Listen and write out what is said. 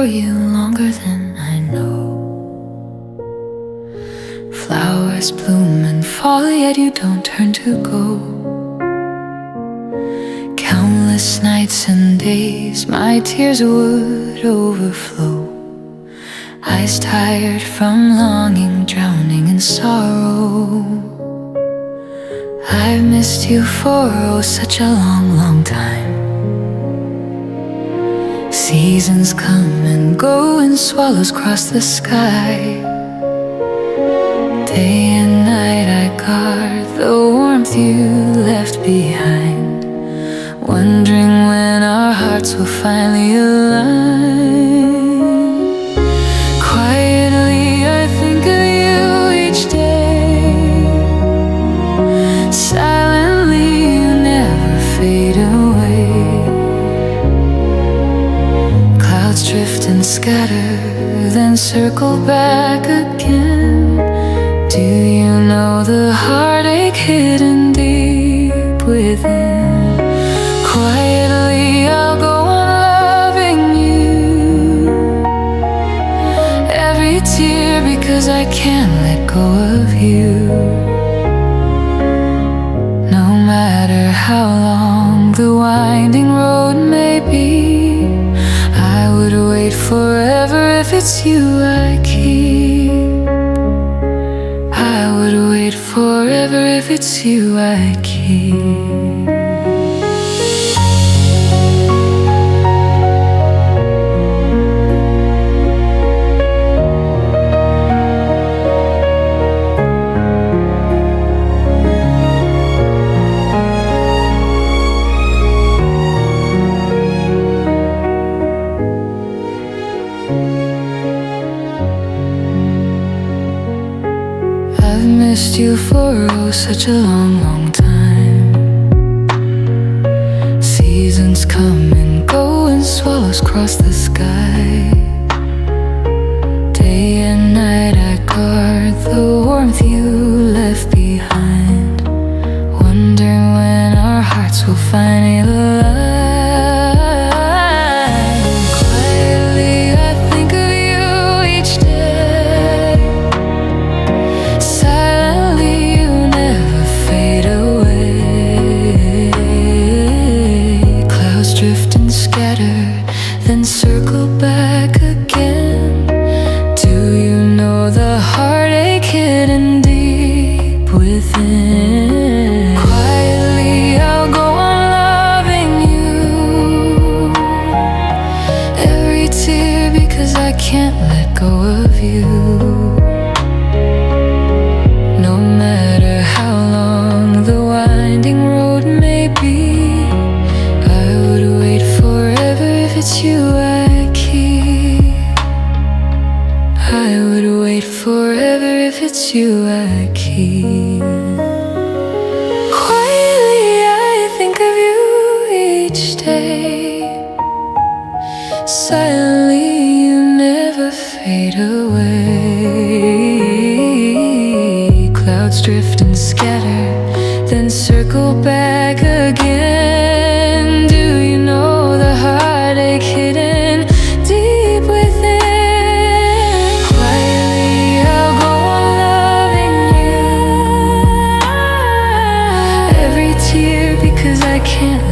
for you longer than I know. Flowers bloom and fall, yet you don't turn to go. Countless nights and days my tears would overflow. Eyes tired from longing, drowning in sorrow. I've missed you for oh such a long, long time. Seasons come and go and swallows cross the sky. Day and night I guard the warmth you left behind, wondering when our hearts will finally align. Quietly I think of you each day. Silently you never fade away. Clouds drift and scatter, then circle back again. Do you know the heartache hidden deep within? Quietly I'll go on loving you. Every tear because I can't let go of you. No matter how long the winding road may be, I would wait forever if it's you I keep. I would wait forever if it's you I keep. I've missed you for oh such a long, long time. Seasons come and go and swallows cross the sky. Day and night I guard the warmth you left behind, wondering when our hearts will finally align. Quietly I think of you each day. Silently you never fade away. Clouds drift and scatter, then circle back again. Do you know the heartache hidden deep within? Quietly I'll go on loving you. Every tear because I can't let go of you. No matter how long the winding road may be, I would wait forever if it's you I keep. I would wait forever if it's you I keep. Quietly I think of you each day. Silently you never fade away. Clouds drift and scatter, then circle back again. Do you know the heartache hidden deep within? Quietly I'll go on loving you. Every tear because I can't